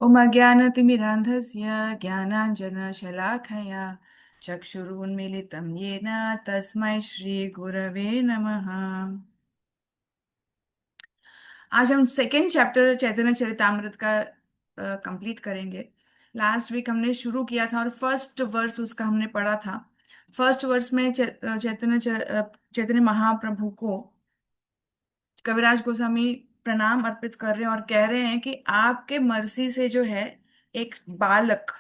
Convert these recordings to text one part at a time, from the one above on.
ओम अज्ञानतिमिरान्धस्य ज्ञानाञ्जनशलाखया चक्षुरुन्मीलितं येन तस्मै श्रीगुरवे नमः। आज हम सेकेंड चैप्टर चैतन्य चरितामृत का कंप्लीट करेंगे। लास्ट वीक हमने शुरू किया था और फर्स्ट वर्स उसका हमने पढ़ा था। फर्स्ट वर्स में चैतन्य महाप्रभु को कविराज गोस्वामी प्रणाम अर्पित कर रहे हैं और कह रहे हैं कि आपके मर्जी से जो है एक बालक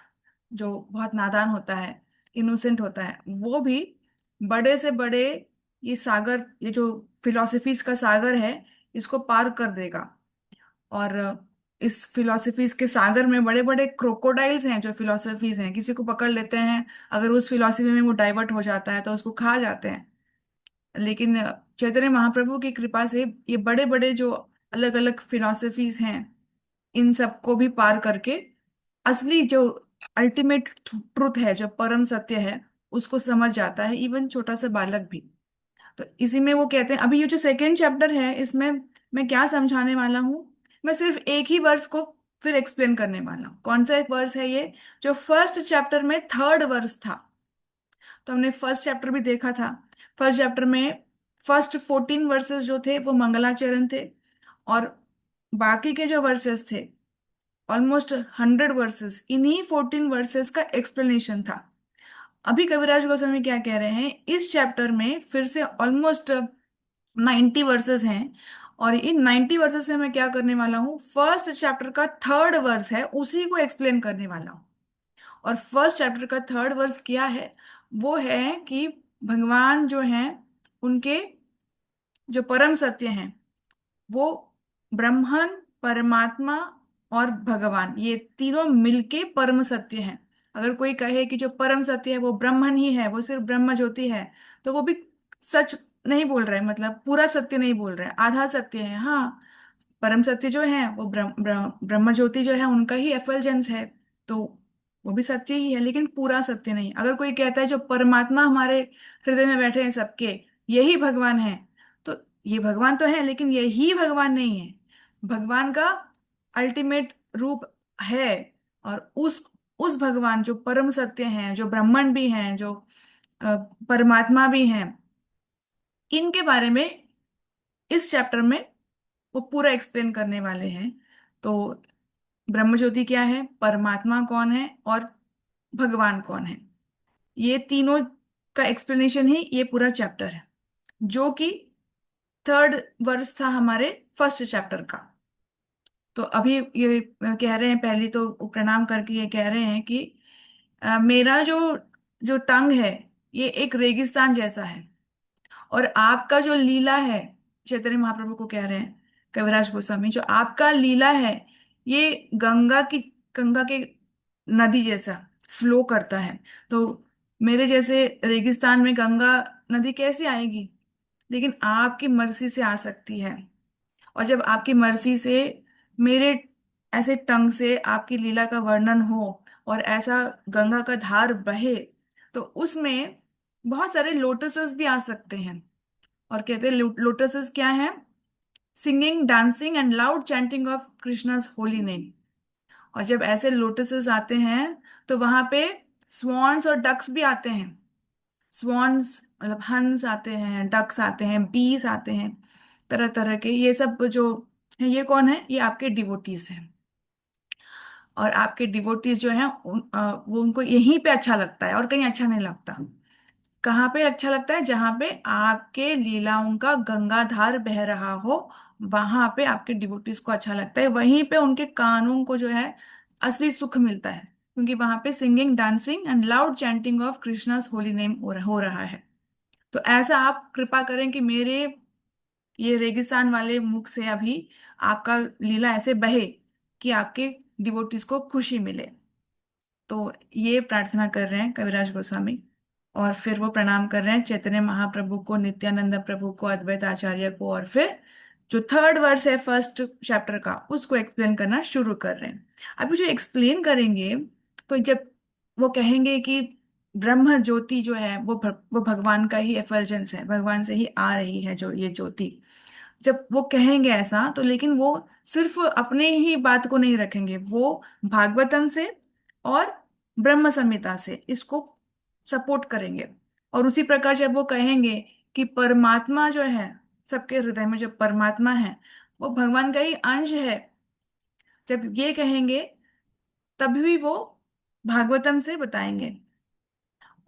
जो बहुत नादान होता है, इनोसेंट होता है, वो भी बड़े से बड़े ये सागर, ये जो फिलोसफीज का सागर है, इसको पार कर देगा। और इस फिलोसफीज के सागर में बड़े बड़े क्रोकोडाइल्स हैं, जो फिलोसफीज हैं, किसी को पकड़ लेते हैं, अगर उस फिलोसफी में वो डाइवर्ट हो जाता है तो उसको खा जाते हैं। लेकिन चैतन्य महाप्रभु की कृपा से ये बड़े बड़े जो अलग अलग फिलॉसफीज हैं, इन सबको भी पार करके असली जो अल्टीमेट ट्रुथ है, जो परम सत्य है, उसको समझ जाता है, इवन छोटा सा बालक भी। तो इसी में वो कहते हैं, अभी ये जो सेकेंड चैप्टर है, इसमें मैं क्या समझाने वाला हूँ, मैं सिर्फ एक ही वर्स को फिर एक्सप्लेन करने वाला हूँ। कौन सा एक वर्स है ये? जो फर्स्ट चैप्टर में थर्ड वर्स था। तो हमने फर्स्ट चैप्टर भी देखा था। फर्स्ट चैप्टर में फर्स्ट 14 वर्सेस जो थे वो मंगलाचरण थे, और बाकी के जो वर्सेस थे, ऑलमोस्ट 100 वर्सेस, इन्हीं 14 वर्सेस का एक्सप्लेनेशन था। अभी कविराज गोस्वामी क्या कह रहे हैं, इस चैप्टर में फिर से ऑलमोस्ट 90 वर्सेस हैं, और इन 90 वर्सेस से मैं क्या करने वाला हूँ, फर्स्ट चैप्टर का थर्ड वर्स है उसी को एक्सप्लेन करने वाला हूँ। और फर्स्ट चैप्टर का थर्ड वर्स क्या है? वो है कि भगवान जो हैं, उनके जो परम सत्य हैं, वो ब्रह्मन, परमात्मा और भगवान, ये तीनों मिलके परम सत्य हैं। अगर कोई कहे कि जो परम सत्य है वो ब्रह्मन ही है, वो सिर्फ ब्रह्म ज्योति है, तो वो भी सच नहीं बोल रहे हैं, मतलब पूरा सत्य नहीं बोल रहे हैं, आधा सत्य है। हाँ, परम सत्य जो है वो ब्रह्म ज्योति जो है उनका ही एफलजेंस है, तो वो भी सत्य ही है, लेकिन पूरा सत्य नहीं। अगर कोई कहता है जो परमात्मा हमारे हृदय में बैठे हैं सबके, यही भगवान है, तो ये भगवान तो है, लेकिन यही भगवान नहीं है। भगवान का अल्टीमेट रूप है, और उस भगवान जो परम सत्य हैं, जो ब्रह्मन भी हैं, जो परमात्मा भी हैं, इनके बारे में इस चैप्टर में वो पूरा एक्सप्लेन करने वाले हैं। तो ब्रह्म ज्योति क्या है, परमात्मा कौन है, और भगवान कौन है, ये तीनों का एक्सप्लेनेशन ही ये पूरा चैप्टर है, जो कि थर्ड वर्स था हमारे फर्स्ट चैप्टर का। तो अभी ये कह रहे हैं, पहली तो प्रणाम करके ये कह रहे हैं कि मेरा जो जो टंग है, ये एक रेगिस्तान जैसा है, और आपका जो लीला है, चैतन्य महाप्रभु को कह रहे हैं कविराज गोस्वामी, जो आपका लीला है, ये गंगा के नदी जैसा फ्लो करता है। तो मेरे जैसे रेगिस्तान में गंगा नदी कैसे आएगी? लेकिन आपकी मर्जी से आ सकती है। और जब आपकी मर्जी से मेरे ऐसे टंग से आपकी लीला का वर्णन हो, और ऐसा गंगा का धार बहे, तो उसमें बहुत सारे लोटसेस भी आ सकते हैं। और कहते हैं लोटसेस क्या है? Singing, dancing and loud chanting of Krishna's holy name. और जब ऐसे लोटसेस आते हैं, तो वहां पे स्वॉन्स और डक्स भी आते हैं। स्वॉन्स मतलब हंस आते हैं, डक्स आते हैं, बीस आते हैं, तरह तरह के, ये सब जो है, ये कौन है? ये आपके डिवोटीज हैं। और आपके डिवोटीज जो हैं वो, उनको यहीं पे अच्छा लगता है और कहीं अच्छा नहीं लगता। कहाँ पे अच्छा लगता है? जहां पे आपके लीलाओं का गंगाधार बह रहा हो, वहां पे आपके डिवोटीज को अच्छा लगता है, वहीं पे उनके कानों को जो है असली सुख मिलता है, क्योंकि वहां पे singing, dancing and loud chanting of Krishna's holy name हो रहा है। तो ऐसा आप कृपा करें कि मेरे ये रेगिस्तान वाले मुख से अभी आपका लीला ऐसे बहे कि आपके डिवोटीज को खुशी मिले। तो ये प्रार्थना कर रहे हैं कविराज गोस्वामी। और फिर वो प्रणाम कर रहे हैं चैतन्य महाप्रभु को, नित्यानंद प्रभु को, अद्वैत आचार्य को, और फिर जो थर्ड वर्स है फर्स्ट चैप्टर का, उसको एक्सप्लेन करना शुरू कर रहे हैं। अभी जो एक्सप्लेन करेंगे, तो जब वो कहेंगे कि ब्रह्म ज्योति जो है वो वो भगवान का ही एफल्जेंस है, भगवान से ही आ रही है जो ये ज्योति, जब वो कहेंगे ऐसा, तो लेकिन वो सिर्फ अपने ही बात को नहीं रखेंगे, वो भागवतम से और ब्रह्म संहिता से इसको सपोर्ट करेंगे। और उसी प्रकार जब वो कहेंगे कि परमात्मा जो है, सबके हृदय में जो परमात्मा है वो भगवान का ही अंश है, जब ये कहेंगे तभी भी वो भागवतम से बताएंगे।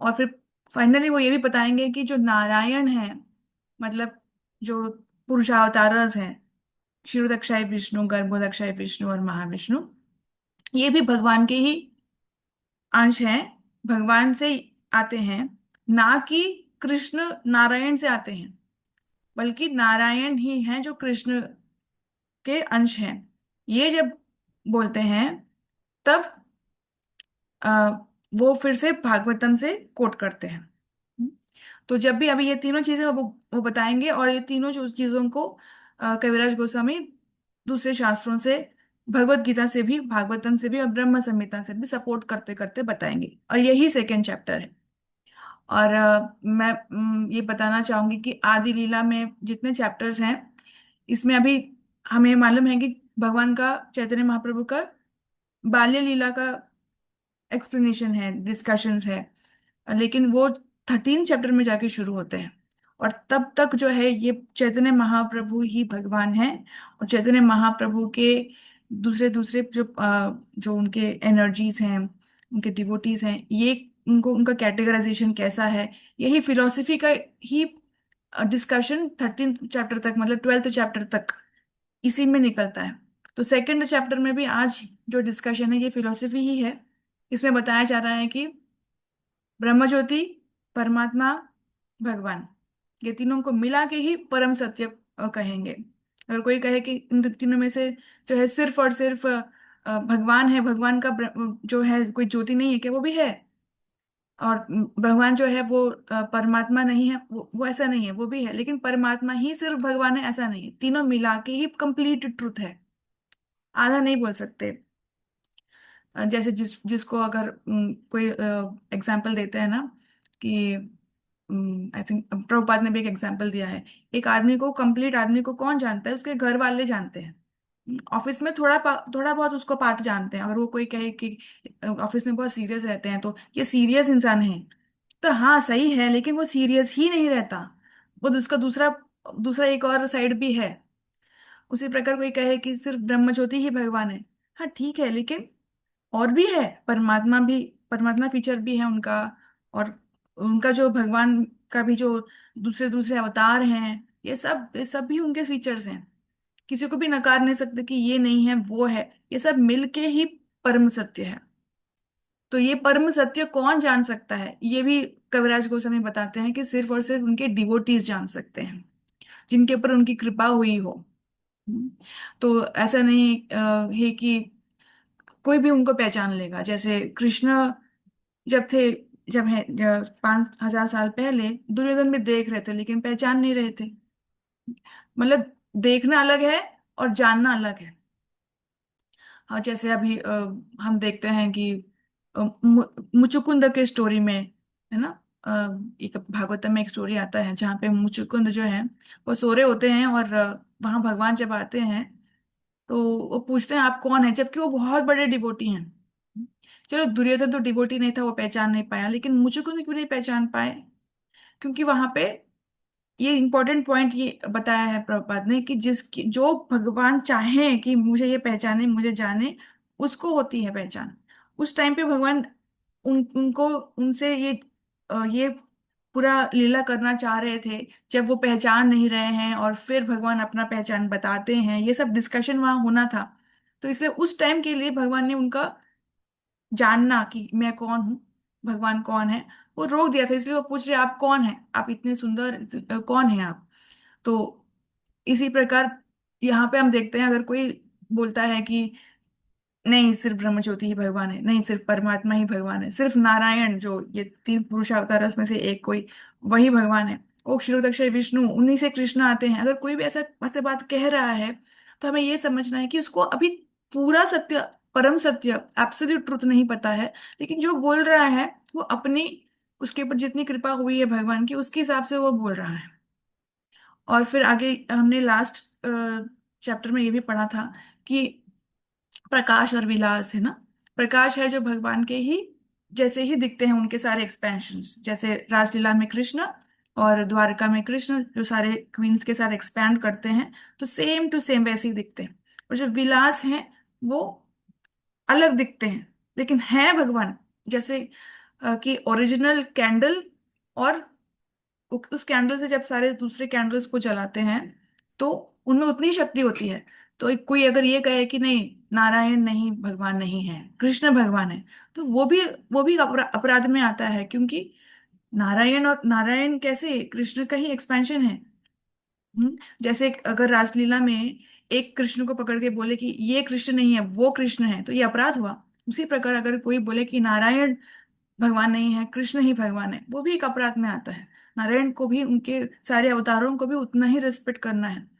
और फिर फाइनली वो ये भी बताएंगे कि जो नारायण है, मतलब जो पुरुषावतारस हैं, क्षीरोदक्षाय विष्णु, गर्भोदक्षाय विष्णु और महाविष्णु, ये भी भगवान के ही अंश हैं, भगवान से आते हैं, ना कि कृष्ण नारायण से आते हैं, बल्कि नारायण ही हैं जो कृष्ण के अंश हैं। ये जब बोलते हैं तब आ, वो फिर से भागवतम से कोट करते हैं। तो जब भी अभी ये तीनों चीजें वो बताएंगे, और ये तीनों जो चीजों को कविराज गोस्वामी दूसरे शास्त्रों से, भगवत गीता से भी, भागवतम से भी और ब्रह्म संहिता से भी सपोर्ट करते करते बताएंगे, और यही सेकेंड चैप्टर है। और मैं ये बताना चाहूंगी कि आदि लीला में जितने चैप्टर्स हैं, इसमें अभी हमें मालूम है कि भगवान का, चैतन्य महाप्रभु का बाल्य लीला का एक्सप्लेनेशन है, डिस्कशंस है, लेकिन वो 13 चैप्टर में जाके शुरू होते हैं। और तब तक जो है ये चैतन्य महाप्रभु ही भगवान हैं, और चैतन्य महाप्रभु के दूसरे दूसरे जो उनके एनर्जीज हैं, उनके डिवोटीज हैं, ये उनको, उनका कैटेगराइजेशन कैसा है, यही फिलोसफी का ही डिस्कशन 13 चैप्टर तक, मतलब 12th चैप्टर तक इसी में निकलता है। तो सेकंड चैप्टर में भी आज जो डिस्कशन है ये फिलोसफी ही है। इसमें बताया जा रहा है कि ब्रह्म ज्योति, परमात्मा, भगवान, ये तीनों को मिला के ही परम सत्य कहेंगे। अगर कोई कहे कि इन तीनों में से जो है सिर्फ और सिर्फ भगवान है, भगवान का जो है कोई ज्योति नहीं है क्या, वो भी है। और भगवान जो है वो परमात्मा नहीं है, वो ऐसा नहीं है, वो भी है, लेकिन परमात्मा ही सिर्फ भगवान है ऐसा नहीं है, तीनों मिला के ही कंप्लीट ट्रुथ है, आधा नहीं बोल सकते। जैसे जिसको अगर कोई एग्जाम्पल देते हैं ना, कि आई थिंक प्रभुपाद ने भी एक एग्जाम्पल दिया है, एक आदमी को, कंप्लीट आदमी को कौन जानता है, उसके घर वाले जानते हैं। ऑफिस में थोड़ा बहुत उसको पार्ट जानते हैं। अगर वो कोई कहे कि ऑफिस में बहुत सीरियस रहते हैं, तो ये सीरियस इंसान है, तो हाँ सही है, लेकिन वो सीरियस ही नहीं रहता, वो उसका दूसरा दूसरा एक और साइड भी है। उसी प्रकार कोई कहे कि सिर्फ ब्रह्म ज्योति ही भगवान है, हाँ ठीक है, लेकिन और भी है, परमात्मा भी, परमात्मा फीचर भी है उनका। और उनका जो भगवान का भी जो दूसरे दूसरे अवतार हैं, ये सब भी उनके फीचर्स हैं। किसी को भी नकार नहीं सकते कि ये नहीं है वो है, ये सब मिलके ही परम सत्य है। तो ये परम सत्य कौन जान सकता है, ये भी कविराज गोस्वामी बताते हैं कि सिर्फ और सिर्फ उनके डिवोटीज जान सकते हैं, जिनके ऊपर उनकी कृपा हुई हो। तो ऐसा नहीं है कि कोई भी उनको पहचान लेगा। जैसे कृष्ण जब थे, जब है 5,000 साल पहले दुर्योधन भी देख रहे थे, लेकिन पहचान नहीं रहे थे। मतलब देखना अलग है और जानना अलग है। हाँ, जैसे अभी हम देखते हैं कि मुचुकुंद के स्टोरी में, है ना, एक भागवतम में एक स्टोरी आता है जहाँ पे मुचुकुंद जो है वो सो रहे होते हैं, और वहां भगवान जब आते हैं तो वो पूछते हैं आप कौन है, जबकि वो बहुत बड़े डिवोटी हैं। चलो दुर्योधन तो डिवोटी नहीं था, वो पहचान नहीं पाया, लेकिन मुचुकुंद क्यों नहीं पहचान पाए? क्योंकि वहां पे ये इंपॉर्टेंट पॉइंट ये बताया है प्रभुपाद ने कि जिसकी, जो भगवान चाहे कि मुझे ये पहचाने, मुझे जाने, उसको होती है पहचान। उस टाइम पे भगवान उनको उनसे ये पूरा लीला करना चाह रहे थे, जब वो पहचान नहीं रहे हैं और फिर भगवान अपना पहचान बताते हैं, ये सब डिस्कशन वहां होना था। तो इसलिए उस टाइम के लिए भगवान ने उनका जानना कि मैं कौन हूँ, भगवान कौन है, वो रोक दिया था। इसलिए वो पूछ रहे आप कौन है, आप इतने सुंदर, कौन है आप। तो इसी प्रकार यहाँ पे हम देखते हैं, अगर कोई बोलता है कि नहीं सिर्फ ब्रह्मज्योति ही भगवान है, नहीं सिर्फ परमात्मा ही भगवान है, सिर्फ नारायण जो ये 3 पुरुष अवतार में से एक कोई, वही भगवान है, ओ क्षीरोदक्षय विष्णु, उन्हीं से कृष्ण आते हैं, अगर कोई भी ऐसा ऐसे बात कह रहा है, तो हमें ये समझना है कि उसको अभी पूरा सत्य, परम सत्य, एब्सोल्यूट ट्रुथ नहीं पता है। लेकिन जो बोल रहा है वो अपनी, उसके ऊपर जितनी कृपा हुई है भगवान की, उसके हिसाब से वो बोल रहा है। और फिर आगे हमने लास्ट चैप्टर में ये भी पढ़ा था कि प्रकाश और विलास है ना। प्रकाश है जो भगवान के ही जैसे ही दिखते हैं, उनके सारे एक्सपेंशंस, जैसे रासलीला में कृष्ण और द्वारका में कृष्ण जो सारे क्वींस के साथ एक्सपैंड करते हैं, तो सेम टू सेम वैसे ही दिखते हैं। और जो विलास हैं वो अलग दिखते हैं, लेकिन हैं भगवान जैसे कि ओरिजिनल कैंडल। और उस कैंडल से जब सारे दूसरे कैंडल्स को जलाते हैं तो उनमें उतनी शक्ति होती है। तो कोई अगर ये कहे कि नहीं, नारायण नहीं भगवान नहीं है, कृष्ण भगवान है, तो वो भी अपराध में आता है, क्योंकि नारायण और नारायण कैसे कृष्ण का ही एक्सपेंशन है। जैसे अगर रासलीला में एक कृष्ण को पकड़ के बोले कि ये कृष्ण नहीं है वो कृष्ण है, तो ये अपराध हुआ। उसी प्रकार अगर कोई बोले कि नारायण भगवान नहीं है, कृष्ण ही भगवान है, वो भी एक अपराध में आता है। नारायण को भी, उनके सारे अवतारों को भी उतना ही रिस्पेक्ट करना है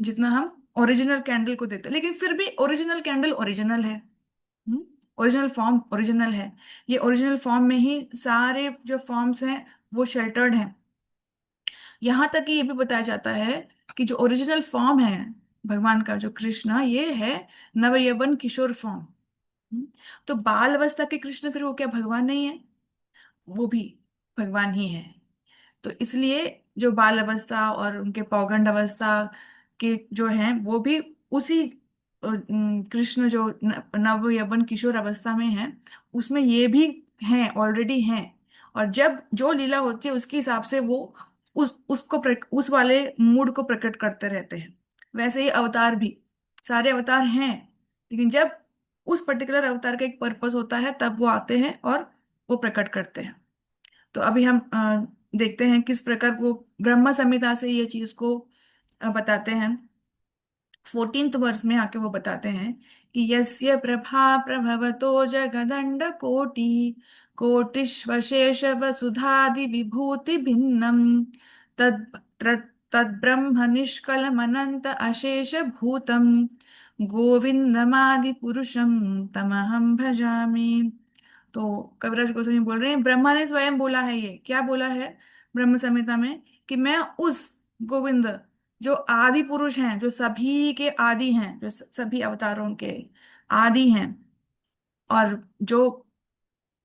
जितना हम ओरिजिनल कैंडल को देते हैं। लेकिन फिर भी ओरिजिनल कैंडल ओरिजिनल है, ओरिजिनल फॉर्म ओरिजिनल है। ये ओरिजिनल फॉर्म में ही सारे जो फॉर्म्स हैं वो शेल्टर्ड हैं। यहाँ तक कि ये भी बताया जाता है कि जो ओरिजिनल फॉर्म है भगवान का, जो कृष्ण, ये है नवयवन किशोर फॉर्म। तो बाल अवस्था के कृष्ण फिर वो क्या भगवान नहीं है? वो भी भगवान ही है। तो इसलिए जो बाल अवस्था और उनके पौगंड अवस्था के जो हैं वो भी उसी कृष्ण जो नव यौवन किशोर अवस्था में है, उसमें ये भी हैं, ऑलरेडी हैं। और जब जो लीला होती है उसके हिसाब से वो उस वाले मूड को प्रकट करते रहते हैं। वैसे ही अवतार भी, सारे अवतार हैं, लेकिन जब उस पर्टिकुलर अवतार का एक पर्पस होता है तब वो आते हैं और वो प्रकट करते हैं। तो अभी हम देखते हैं किस प्रकार वो ब्रह्म संहिता से ये चीज को बताते हैं। 14th वर्ष में आके वो बताते हैं कि यस्य प्रभा प्रभवतो जगदंड कोटि कोटिश्वशेष वसुधादि विभूति भिन्नम तद ब्रह्म निष्कलमनंत अशेष भूतम गोविंदमादि पुरुषम तमहम भजामि। तो कविराज गोस्वामी बोल रहे हैं, ब्रह्मा ने स्वयं बोला है। ये क्या बोला है ब्रह्म संहिता में? कि मैं उस गोविंद जो आदि पुरुष हैं, जो सभी के आदि हैं, जो सभी अवतारों के आदि हैं, और जो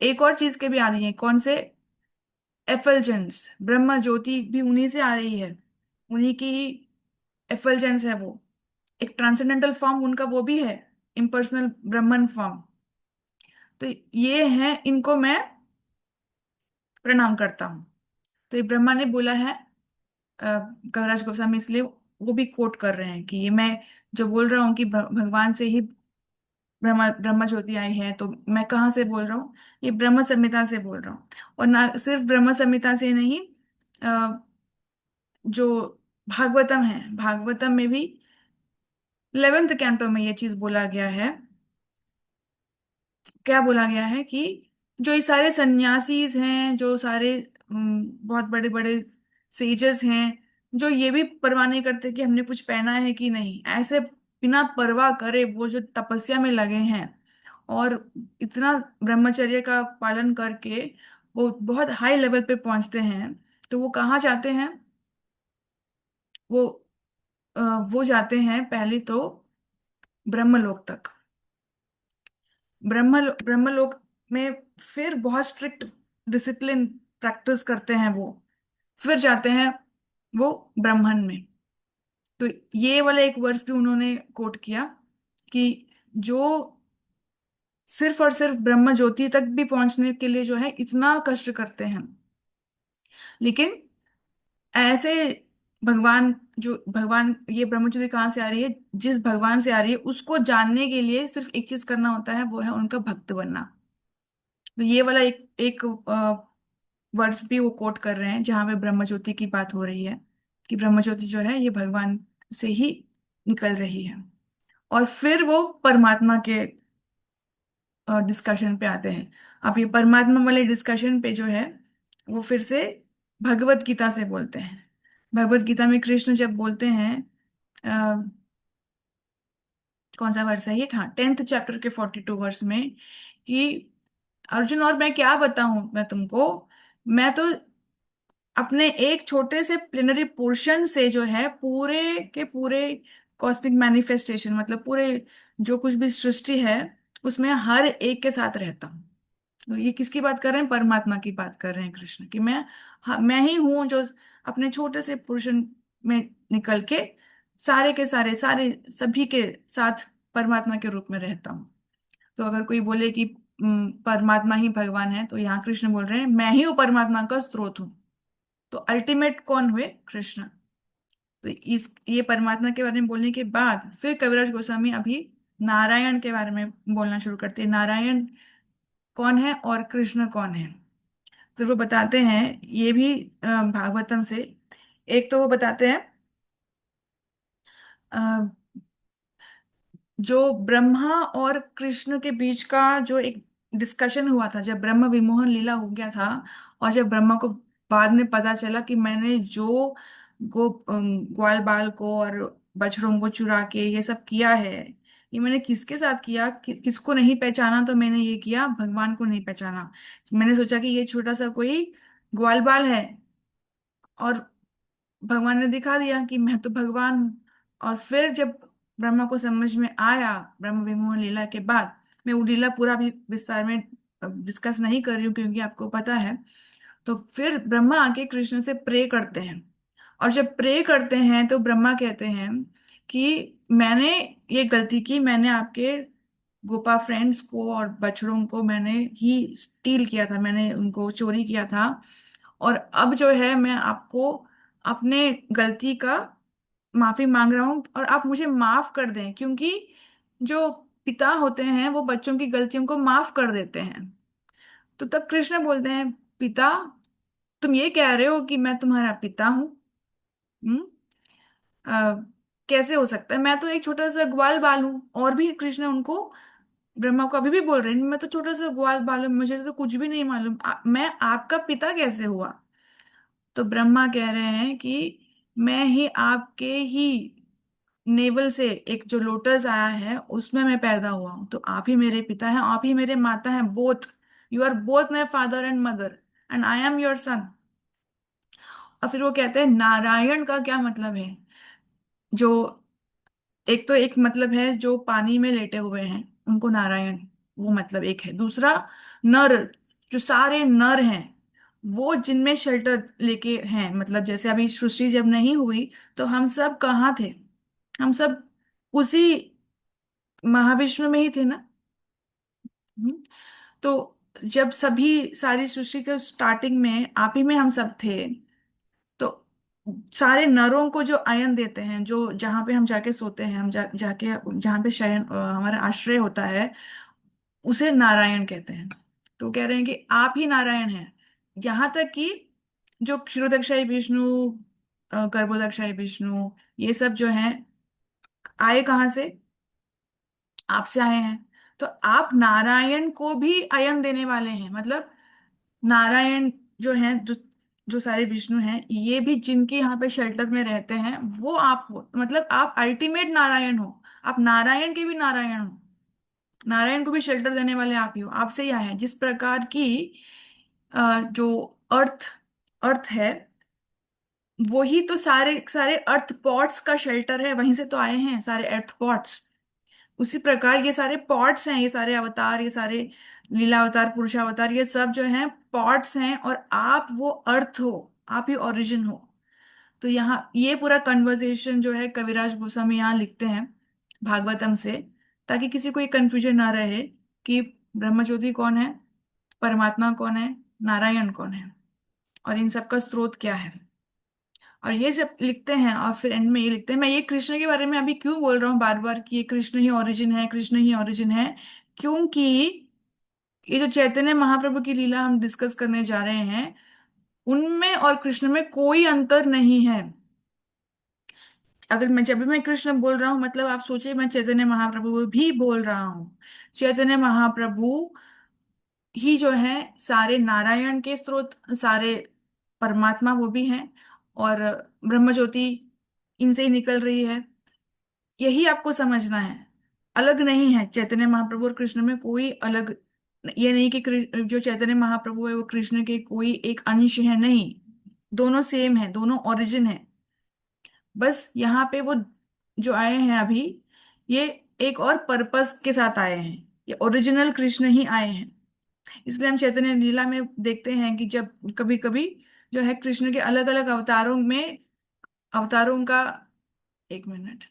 एक और चीज के भी आदि हैं, कौन से? एफलजेंस, ब्रह्म ज्योति भी उन्हीं से आ रही है, उन्हीं की एफलजेंस है वो। एक ट्रांसेंडेंटल फॉर्म उनका वो भी है, इम्पर्सनल ब्रह्मन फॉर्म। तो ये है, इनको मैं प्रणाम करता हूँ। तो ये ब्रह्मा ने बोला है। अ, कविराज गोस्वामी इसलिए वो भी कोट कर रहे हैं कि ये मैं जो बोल रहा हूँ कि भगवान से ही ब्रह्म ब्रह्म ज्योति आई है, तो मैं कहाँ से बोल रहा हूँ? ये ब्रह्म संहिता से बोल रहा हूँ। और ना सिर्फ ब्रह्म संहिता से नहीं, अ, जो भागवतम है, भागवतम में भी 11th कैंटो में ये चीज बोला गया है। क्या बोला गया है कि जो ये सारे सन्यासीज हैं, जो सारे बहुत बड़े बड़े सेजेस हैं, जो ये भी परवाह नहीं करते कि हमने कुछ पहना है कि नहीं, ऐसे बिना परवाह करे वो जो तपस्या में लगे हैं और इतना ब्रह्मचर्य का पालन करके वो बहुत हाई लेवल पे पहुंचते हैं, तो वो कहाँ जाते हैं? वो अ, वो जाते हैं पहले तो ब्रह्मलोक तक। ब्रह्मलोक में फिर बहुत स्ट्रिक्ट डिसिप्लिन प्रैक्टिस करते हैं वो, फिर जाते हैं वो ब्राह्मण में। तो ये वाला एक वर्स भी उन्होंने कोट किया कि जो सिर्फ और सिर्फ ब्रह्म ज्योति तक भी पहुंचने के लिए जो है इतना कष्ट करते हैं, लेकिन ऐसे भगवान, जो भगवान, ये ब्रह्म ज्योति कहाँ से आ रही है? जिस भगवान से आ रही है उसको जानने के लिए सिर्फ एक चीज करना होता है, वो है उनका भक्त बनना। तो ये वाला एक एक वर्ड्स भी वो कोट कर रहे हैं जहां पे ब्रह्म ज्योति की बात हो रही है कि ब्रह्म ज्योति जो है ये भगवान से ही निकल रही है। और फिर वो परमात्मा के डिस्कशन पे आते हैं। अब ये परमात्मा वाले डिस्कशन पे जो है वो फिर से भगवत गीता से बोलते हैं। भगवत गीता में कृष्ण जब बोलते हैं, अ, कौन सा वर्ष है ये? हाँ, 10th चैप्टर के 42 वर्ष में, कि अर्जुन और मैं क्या बताऊं मैं तुमको, मैं तो अपने एक छोटे से प्लेनरी पोर्शन से जो है पूरे के पूरे कॉस्मिक मैनिफेस्टेशन, मतलब पूरे जो कुछ भी सृष्टि है उसमें हर एक के साथ रहता हूँ। तो ये किसकी बात कर रहे हैं? परमात्मा की बात कर रहे हैं कृष्ण, कि मैं, हाँ, मैं ही हूं जो अपने छोटे से पोर्शन में निकल के सारे के सारे सारे सभी के साथ परमात्मा के रूप में रहता हूँ। तो अगर कोई बोले कि परमात्मा ही भगवान है, तो यहाँ कृष्ण बोल रहे हैं मैं ही हूँ परमात्मा का स्रोत हूँ। तो अल्टीमेट कौन हुए? कृष्ण। तो इस ये परमात्मा के बारे में बोलने के बाद फिर कविराज गोस्वामी अभी नारायण के बारे में बोलना शुरू करते हैं। नारायण कौन है और कृष्ण कौन है? फिर वो बताते हैं, ये भी भागवतम से। एक तो वो बताते हैं जो ब्रह्मा और कृष्ण के बीच का जो एक डिस्कशन हुआ था, जब ब्रह्म विमोहन लीला हो गया था, और जब ब्रह्मा को बाद में पता चला कि मैंने जो ग्वाल बाल को और बछड़ों को चुरा के ये सब किया है, ये मैंने किसके साथ किया, किसको नहीं पहचाना, तो मैंने ये किया, भगवान को नहीं पहचाना। मैंने सोचा कि ये छोटा सा कोई ग्वाल बाल है, और भगवान ने दिखा दिया कि मैं तो भगवान हूँ। और फिर जब ब्रह्मा को समझ में आया ब्रह्म विमोहन लीला के बाद, मैं वो लीला पूरा भी विस्तार में डिस्कस नहीं कर रही हूँ क्योंकि आपको पता है। तो फिर ब्रह्मा आके कृष्ण से प्रे करते हैं, और जब प्रे करते हैं तो ब्रह्मा कहते हैं कि मैंने ये गलती की, मैंने आपके गोपा फ्रेंड्स को और बछड़ों को मैंने ही स्टील किया था, मैंने उनको चोरी किया था। और अब जो है मैं आपको अपने गलती का माफी मांग रहा हूं, और आप मुझे माफ कर दें, क्योंकि जो पिता होते हैं वो बच्चों की गलतियों को माफ कर देते हैं। तो तब कृष्ण बोलते हैं, पिता, तुम ये कह रहे हो कि मैं तुम्हारा पिता हूँ? हम्म? अ, कैसे हो सकता है? मैं तो एक छोटा सा ग्वाल बाल हूँ। और भी कृष्ण उनको, ब्रह्मा को अभी भी बोल रहे हैं, मैं तो छोटा सा ग्वाल बाल हूँ, मुझे तो कुछ भी नहीं मालूम, मैं आपका पिता कैसे हुआ? तो ब्रह्मा कह रहे हैं कि मैं ही आपके ही नेवल से एक जो लोटस आया है उसमें मैं पैदा हुआ हूं, तो आप ही मेरे पिता हैं, आप ही मेरे माता हैं, both, you are both my father and mother, and I am your son. और फिर वो कहते हैं नारायण का क्या मतलब है? जो एक तो एक मतलब है जो पानी में लेटे हुए हैं उनको नारायण, वो मतलब एक है। दूसरा, नर, जो सारे नर हैं वो जिनमें शेल्टर लेके हैं, मतलब जैसे अभी सृष्टि जब नहीं हुई तो हम सब कहाँ थे? हम सब उसी महाविष्णु में ही थे ना। हम्म। तो जब सभी सारी सृष्टि के स्टार्टिंग में आप ही में हम सब थे, तो सारे नरों को जो आयन देते हैं, जो जहाँ पे हम जाके सोते हैं, हम जाके जहाँ पे शयन हमारा आश्रय होता है, उसे नारायण कहते हैं। तो कह रहे हैं कि आप ही नारायण हैं। यहाँ तक कि जो क्षीरोदक्षाई विष्णु, गर्भोदक्षाई विष्णु, ये सब जो हैं आए कहाँ से? आपसे आए हैं। तो आप नारायण को भी अयन देने वाले हैं, मतलब नारायण जो हैं, जो सारे विष्णु हैं, ये भी जिनके यहाँ पे शेल्टर में रहते हैं वो आप हो, मतलब आप अल्टीमेट नारायण हो। आप नारायण के भी नारायण हो, नारायण को भी शेल्टर देने वाले आप ही हो। आपसे ही आए हैं। जिस प्रकार की जो अर्थ अर्थ है, वही तो सारे सारे अर्थ पॉट्स का शेल्टर है, वहीं से तो आए हैं सारे अर्थ पॉट्स। उसी प्रकार ये सारे पॉट्स हैं, ये सारे अवतार, ये सारे लीला अवतार, पुरुषावतार, ये सब जो हैं पॉट्स हैं, और आप वो अर्थ हो, आप ही ओरिजिन हो। तो यहाँ ये पूरा कन्वर्सेशन जो है कविराज गोस्वामी यहाँ लिखते हैं भागवतम से, ताकि किसी को ये कंफ्यूजन ना रहे कि ब्रह्मज्योति कौन है, परमात्मा कौन है, नारायण कौन है, और इन सब का स्रोत क्या है। और ये सब लिखते हैं, और फिर एंड में ये लिखते हैं, मैं ये कृष्ण के बारे में अभी क्यों बोल रहा हूँ बार बार कि ये कृष्ण ही ओरिजिन है, कृष्ण ही ओरिजिन है, क्योंकि ये जो चैतन्य महाप्रभु की लीला हम डिस्कस करने जा रहे हैं, उनमें और कृष्ण में कोई अंतर नहीं है। अगर मैं जब भी मैं कृष्ण बोल रहा हूँ, मतलब आप सोचिए मैं चैतन्य महाप्रभु भी बोल रहा हूँ। चैतन्य महाप्रभु ही जो है सारे नारायण के स्रोत, सारे परमात्मा वो भी हैं, और ब्रह्म ज्योति इनसे ही निकल रही है। यही आपको समझना है, अलग नहीं है चैतन्य महाप्रभु और कृष्ण में कोई अलग। ये नहीं कि जो चैतन्य महाप्रभु है वो कृष्ण के कोई एक अंश है, नहीं। दोनों सेम है, दोनों ओरिजिन है। बस यहाँ पे वो जो आए हैं अभी, ये एक और पर्पस के साथ आए हैं। ये ओरिजिनल कृष्ण ही आए हैं। इसलिए हम चैतन्य लीला में देखते हैं कि जब कभी कभी जो है कृष्ण के अलग अलग अवतारों में, अवतारों का, एक मिनट,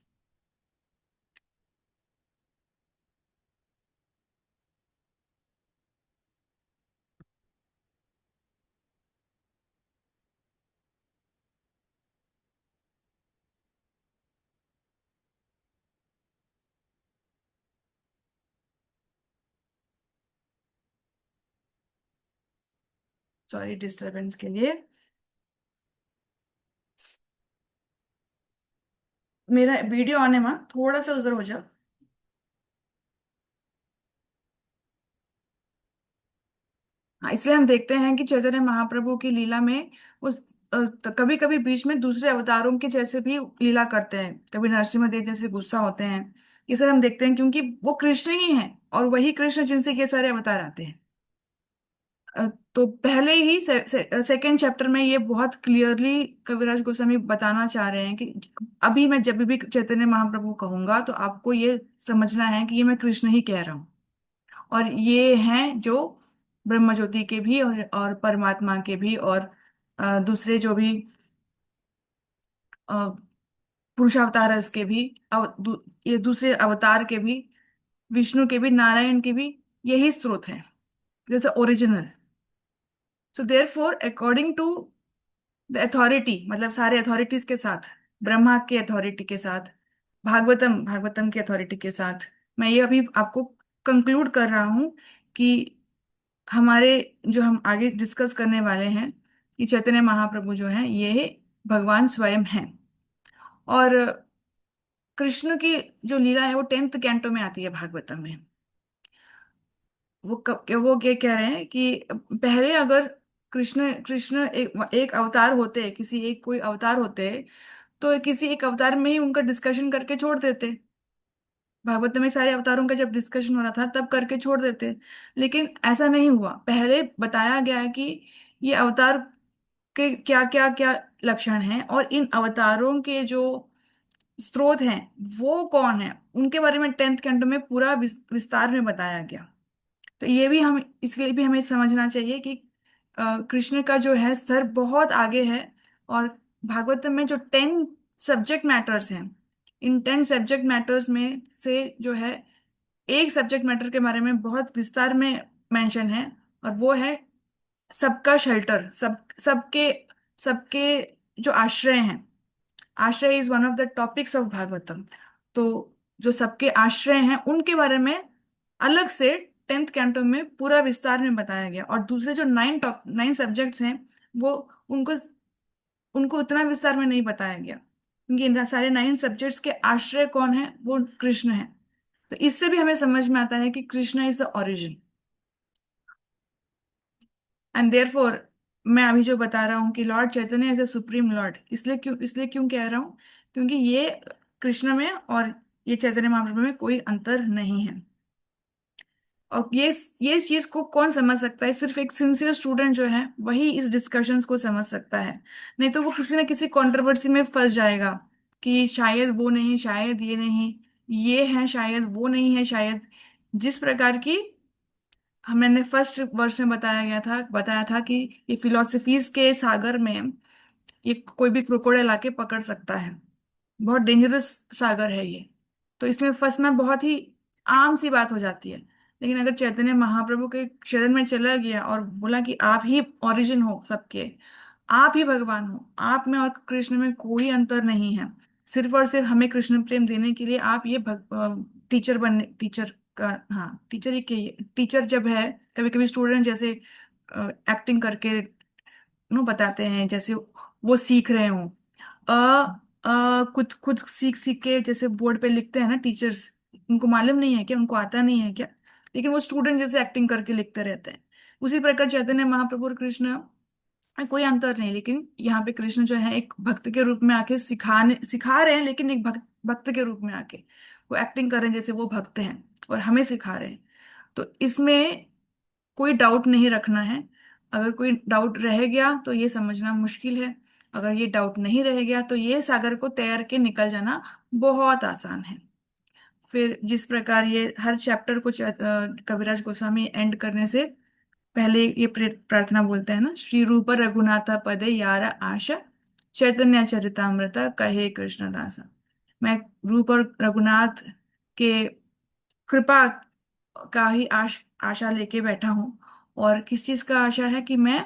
सॉरी डिस्टरबेंस के लिए। मेरा वीडियो ऑन है माँ, थोड़ा सा उधर हो जाओ। हाँ, इसलिए हम देखते हैं कि चैतन्य महाप्रभु की लीला में उस कभी कभी बीच में दूसरे अवतारों के जैसे भी लीला करते हैं, कभी नरसिम्हा देव जैसे गुस्सा होते हैं। ये सब हम देखते हैं क्योंकि वो कृष्ण ही हैं, और वही कृष्ण जिनसे ये सारे अवतार आते हैं। तो पहले ही सेकंड चैप्टर में ये बहुत क्लियरली कविराज गोस्वामी बताना चाह रहे हैं कि अभी मैं जब भी चैतन्य महाप्रभु कहूंगा तो आपको ये समझना है कि ये मैं कृष्ण ही कह रहा हूँ। और ये हैं जो ब्रह्म ज्योति के भी और परमात्मा के भी, और दूसरे जो भी अ, पुरुषावतार है उसके भी, ये दूसरे अवतार के भी, विष्णु के भी, नारायण के भी, यही स्रोत है, जैसे original. So therefore according to the authority, मतलब सारे अथॉरिटीज के साथ, ब्रह्मा के अथॉरिटी के साथ, भागवतम की अथॉरिटी के साथ, मैं ये अभी आपको कंक्लूड कर रहा हूं कि हमारे जो हम आगे डिस्कस करने वाले हैं कि चैतन्य महाप्रभु जो हैं ये भगवान स्वयं हैं। और कृष्ण की जो लीला है वो 10th कैंटो में आती है भागवतम में। वो क्या कह रहे हैं कि पहले अगर कृष्ण कृष्ण एक अवतार होते, किसी एक कोई अवतार होते, तो किसी एक अवतार में ही उनका डिस्कशन करके छोड़ देते। भागवत में सारे अवतारों का जब डिस्कशन हो रहा था तब करके छोड़ देते। लेकिन ऐसा नहीं हुआ, पहले बताया गया है कि ये अवतार के क्या क्या क्या लक्षण हैं, और इन अवतारों के जो स्रोत हैं वो कौन है, उनके बारे में 10th कैंटो में पूरा विस्तार में बताया गया। तो ये भी हम, इसके लिए भी हमें समझना चाहिए कि कृष्ण का जो है स्तर बहुत आगे है। और भागवतम में जो 10 सब्जेक्ट मैटर्स हैं, इन 10 सब्जेक्ट मैटर्स में से जो है एक सब्जेक्ट मैटर के बारे में बहुत विस्तार में मेंशन है, और वो है सबका शेल्टर, सबके सबके जो आश्रय हैं। आश्रय is one of the topics of Bhagavatam. तो जो सबके आश्रय हैं उनके बारे में अलग से 10th कैंटो में पूरा विस्तार में बताया गया। और दूसरे जो 9 सब्जेक्ट्स हैं वो, उनको उनको उतना विस्तार में नहीं बताया गया, क्योंकि इन सारे 9 सब्जेक्ट्स के आश्रय कौन है, वो कृष्ण है। तो इससे भी हमें समझ में आता है कि Krishna is the origin. And therefore, मैं अभी जो बता रहा हूँ कि lord Chaitanya as a supreme lord, इसलिए क्यों कह रहा हूँ, क्योंकि ये कृष्ण में और ये चैतन्य महाप्रभु में कोई अंतर नहीं है। और ये इस चीज को कौन समझ सकता है, सिर्फ एक सिंसियर स्टूडेंट जो है वही इस डिस्कशंस को समझ सकता है। नहीं तो वो किसी न किसी कंट्रोवर्सी में फंस जाएगा कि शायद वो नहीं, शायद ये नहीं, ये है शायद, वो नहीं है शायद। जिस प्रकार की मैंने फर्स्ट वर्ष में बताया था कि ये फिलोसफीज के सागर में ये कोई भी क्रोकोडाइल आके पकड़ सकता है। बहुत डेंजरस सागर है ये। तो इसमें फंसना बहुत ही आम सी बात हो जाती है। लेकिन अगर चैतन्य महाप्रभु के शरण में चला गया और बोला कि आप ही ओरिजिन हो सबके, आप ही भगवान हो, आप में और कृष्ण में कोई अंतर नहीं है, सिर्फ और सिर्फ हमें कृष्ण प्रेम देने के लिए आप ये टीचर का, हाँ टीचर ही के, टीचर जब है, कभी कभी स्टूडेंट जैसे एक्टिंग करके बताते हैं जैसे वो सीख रहे हों। खुद खुद सीख सीख के जैसे बोर्ड पे लिखते हैं ना टीचर्स, उनको मालूम नहीं है क्या, उनको आता नहीं है क्या, लेकिन वो स्टूडेंट जैसे एक्टिंग करके लिखते रहते हैं। उसी प्रकार चैतन्य महाप्रभु और कृष्ण में कोई अंतर नहीं, लेकिन यहाँ पे कृष्ण जो है एक भक्त के रूप में आके सिखा रहे हैं, लेकिन एक भक्त भक्त के रूप में आके वो एक्टिंग कर रहे हैं जैसे वो भक्त हैं और हमें सिखा रहे हैं। तो इसमें कोई डाउट नहीं रखना है। अगर कोई डाउट रह गया तो ये समझना मुश्किल है, अगर ये डाउट नहीं रह गया तो ये सागर को तैर के निकल जाना बहुत आसान है। फिर जिस प्रकार ये हर चैप्टर को कविराज गोस्वामी एंड करने से पहले ये प्रार्थना बोलते हैं ना, श्री रूप रघुनाथ पदे यार आशा, चैतन्य चरितामृत कहे कृष्णदासा। मैं रूप और रघुनाथ के कृपा का ही आशा लेके बैठा हूँ। और किस चीज का आशा है कि मैं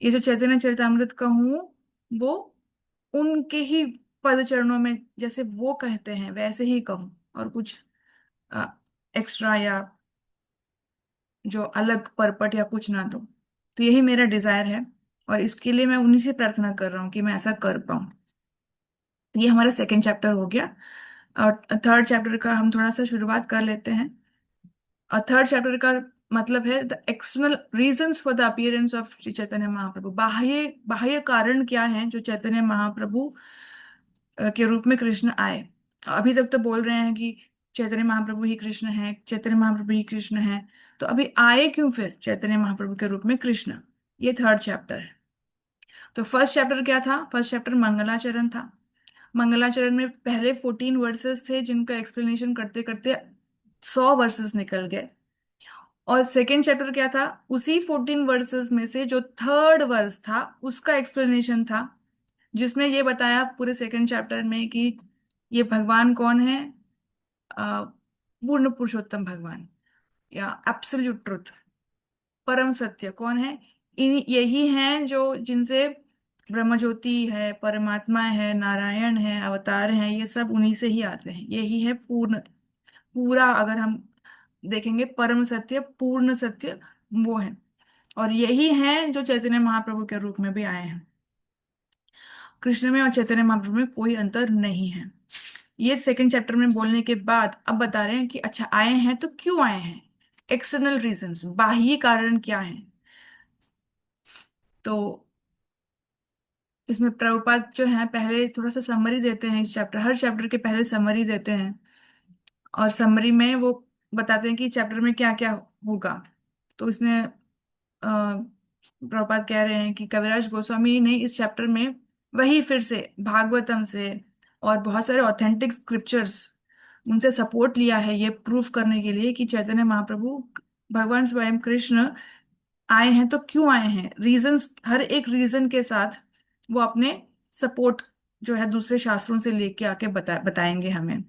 ये जो चैतन्य चरितामृत का हूँ वो उनके ही पद चरणों में जैसे वो कहते हैं वैसे ही कहूँ, और कुछ एक्स्ट्रा या जो अलग परपट या कुछ ना दो। तो यही मेरा डिजायर है, और इसके लिए मैं उन्हीं से प्रार्थना कर रहा हूँ कि मैं ऐसा कर पाऊँ। ये हमारा सेकेंड चैप्टर हो गया, और थर्ड चैप्टर का हम थोड़ा सा शुरुआत कर लेते हैं। और थर्ड चैप्टर का मतलब है the external reasons for the appearance of Shri Chaitanya Mahaprabhu. बाह्य बाह्य कारण क्या है जो चैतन्य महाप्रभु के रूप में कृष्ण आए। अभी तक तो बोल रहे हैं कि चैतन्य महाप्रभु ही कृष्ण है, चैतन्य महाप्रभु ही कृष्ण है। तो अभी आए क्यों फिर चैतन्य महाप्रभु के रूप में कृष्ण, ये थर्ड चैप्टर है। तो फर्स्ट चैप्टर क्या था? फर्स्ट चैप्टर मंगलाचरण था। मंगलाचरण में पहले 14 वर्सेस थे जिनका एक्सप्लेनेशन करते करते 100 वर्सेस निकल गए। और सेकेंड चैप्टर क्या था? उसी 14 वर्सेस में से जो थर्ड वर्स था उसका एक्सप्लेनेशन था, जिसमें ये बताया पूरे सेकेंड चैप्टर में कि ये भगवान कौन है। पूर्ण पुरुषोत्तम भगवान या एब्सोल्यूट ट्रुथ, परम सत्य कौन है। इन यही हैं जो जिनसे ब्रह्म ज्योति है, परमात्मा है, नारायण है, अवतार हैं, ये सब उन्हीं से ही आते हैं। यही है पूर्ण, पूरा अगर हम देखेंगे परम सत्य, पूर्ण सत्य वो है। और यही हैं जो चैतन्य महाप्रभु के रूप में भी आए हैं। कृष्ण में और चैतन्य महाप्रभु में कोई अंतर नहीं है। ये सेकंड चैप्टर में बोलने के बाद अब बता रहे हैं कि अच्छा आए हैं तो क्यों आए हैं, एक्सटर्नल रीजंस, बाह्य कारण क्या है। तो इसमें प्रभुपाद जो है पहले थोड़ा सा समरी देते हैं, इस चैप्टर हर चैप्टर के पहले समरी देते हैं, और समरी में वो बताते हैं कि चैप्टर में क्या क्या होगा। तो इसमें प्रभुपाद कह रहे हैं कि कविराज गोस्वामी ने इस चैप्टर में वही फिर से भागवतम से और बहुत सारे ऑथेंटिक स्क्रिप्चर्स उनसे सपोर्ट लिया है ये प्रूफ करने के लिए कि चैतन्य महाप्रभु भगवान स्वयं कृष्ण आए हैं। तो क्यों आए हैं, रीजंस, हर एक रीजन के साथ वो अपने सपोर्ट जो है दूसरे शास्त्रों से लेके आके बताएंगे हमें।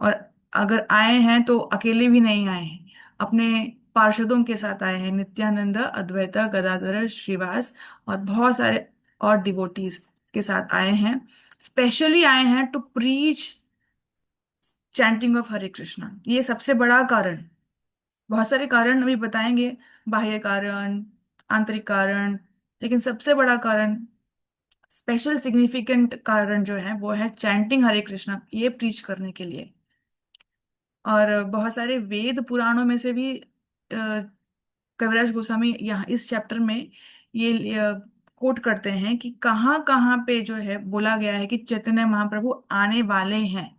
और अगर आए हैं तो अकेले भी नहीं आए हैं, अपने पार्षदों के साथ आए हैं, नित्यानंद, अद्वैता, गदाधर, श्रीवास और बहुत सारे और डिवोटीज के साथ आए हैं। स्पेशली आए हैं टू प्रीच चैंटिंग ऑफ हरे कृष्णा। ये सबसे बड़ा कारण, बहुत सारे कारण अभी बताएंगे, बाह्य कारण, आंतरिक कारण, लेकिन सबसे बड़ा कारण, स्पेशल सिग्निफिकेंट कारण जो है वो है चैंटिंग हरे कृष्णा, ये प्रीच करने के लिए। और बहुत सारे वेद पुराणों में से भी कविराज गोस्वामी यहाँ इस चैप्टर में ये कोट करते हैं कि कहाँ कहाँ पे जो है बोला गया है कि चैतन्य महाप्रभु आने वाले हैं।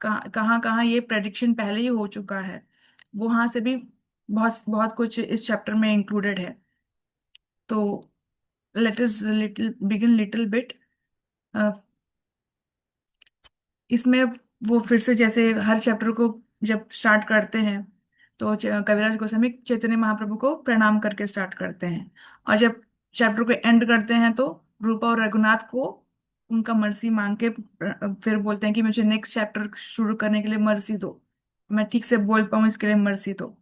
कहाँ कहाँ कहाँ ये प्रेडिक्शन पहले ही हो चुका है, वहां से भी बहुत बहुत कुछ इस चैप्टर में इंक्लूडेड है। तो let us little begin little bit. इसमें वो फिर से जैसे हर चैप्टर को जब स्टार्ट करते हैं तो कविराज गोस्वामी चैतन्य महाप्रभु को प्रणाम करके स्टार्ट करते हैं, और जब चैप्टर को एंड करते हैं तो रूपा और रघुनाथ को उनका मर्सी मांग के फिर बोलते हैं कि मुझे नेक्स्ट चैप्टर शुरू करने के लिए मर्सी दो, मैं ठीक से बोल पाऊँ इसके लिए मर्सी दो।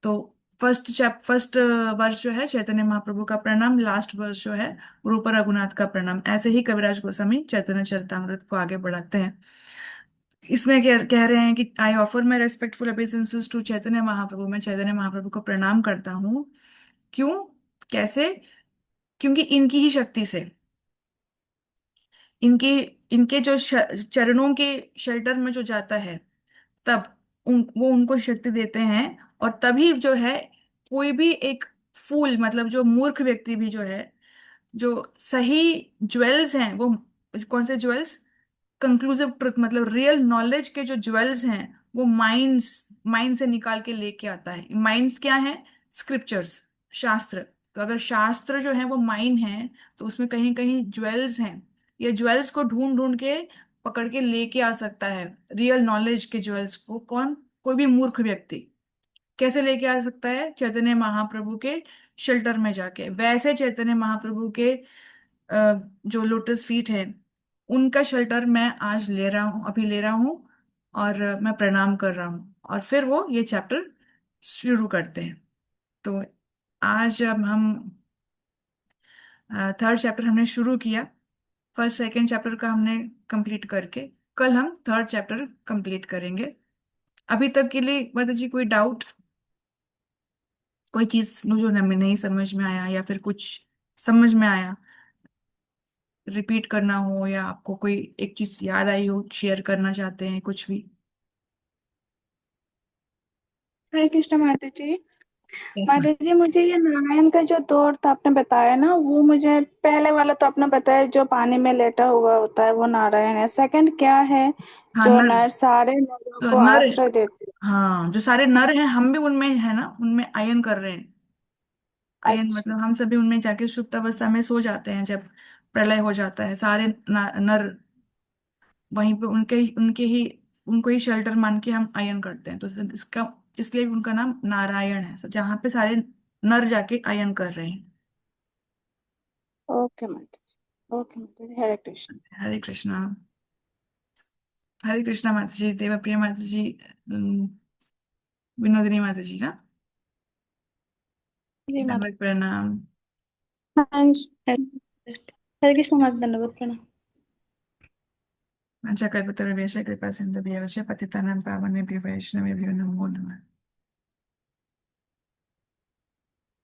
तो फर्स्ट वर्ष जो है चैतन्य महाप्रभु का प्रणाम, लास्ट वर्ष जो है रूप रघुनाथ का प्रणाम। ऐसे ही कविराज गोस्वामी चैतन्य चरितामृत को आगे बढ़ाते हैं। इसमें कह रहे हैं कि I offer my respectful obeisances to Chaitanya Mahaprabhu. मैं चैतन्य महाप्रभु को प्रणाम करता हूँ। क्यों, कैसे? क्योंकि इनकी ही शक्ति से, इनके इनके जो चरणों के शेल्टर में जो जाता है तब वो उनको शक्ति देते हैं। और तभी जो है कोई भी एक फूल, मतलब जो मूर्ख व्यक्ति भी जो है, जो सही ज्वेल्स हैं वो, कौन से ज्वेल्स, कंक्लूसिव ट्रुथ मतलब रियल नॉलेज के जो ज्वेल्स हैं वो माइंड्स, माइंड से निकाल के लेके आता है। माइंड्स क्या है? स्क्रिप्चर्स, शास्त्र। तो अगर शास्त्र जो है वो माइन है, तो उसमें कहीं कहीं ज्वेल्स हैं। ये ज्वेल्स को ढूंढ ढूंढ के पकड़ के लेके आ सकता है। रियल नॉलेज के ज्वेल्स को कौन? कोई भी मूर्ख व्यक्ति कैसे लेके आ सकता है? चैतन्य महाप्रभु के शेल्टर में जाके। वैसे चैतन्य महाप्रभु के जो लोटस फीट है, उनका शेल्टर मैं आज ले रहा हूँ, अभी ले रहा हूँ। और मैं प्रणाम कर रहा हूँ, और फिर वो ये चैप्टर शुरू करते हैं। तो आज अब हम थर्ड चैप्टर हमने शुरू किया। फर्स्ट सेकंड चैप्टर का हमने कंप्लीट करके कल हम थर्ड चैप्टर कंप्लीट करेंगे। अभी तक के लिए माता जी कोई डाउट, कोई चीज जो हमें नहीं समझ में आया, या फिर कुछ समझ में आया रिपीट करना हो, या आपको कोई एक चीज याद आई हो शेयर करना चाहते हैं, कुछ भी? हरे कृष्ण माता जी। Yes ma'am. माता जी, मुझे ये नारायण का जो दौर था आपने बताया ना, वो मुझे पहले वाला तो आपने बताया जो पानी में लेटा हुआ होता है वो नारायण है। सेकंड क्या है? हाँ, जो नर। नर सारे नरों तो को नर, आश्रय देते हाँ, जो सारे नर हैं हम भी उनमें है ना, उनमें आयन कर रहे हैं। हैं। आयन अच्छा। मतलब हम सभी उनमें जाके सुप्त अवस्था में सो जाते हैं। जब प्रलय हो जाता है, सारे नर वहीं पे उनको ही शेल्टर मान के हम आयन करते हैं। तो इसका इसलिए भी उनका नाम नारायण है, जहाँ पे सारे नर जाके आयन कर रहे हैं। ओके माता जी। ओके माता जी, हरे कृष्ण। हरे कृष्णा। हरे कृष्णा माता जी, देवप्रिय माता जी, अम, विनोदिनी माता जी ना। जी माता। दंडवत प्रणाम। हाँ जी। हरे कृष्ण माता, धन्यवाद प्रणाम। अच्छा, कल्पतरुभ्यश्च कृपा सिन्धुभ्यश्च पतितानां पावनेभ्यो वैष्णवेभ्यो नमो नमः।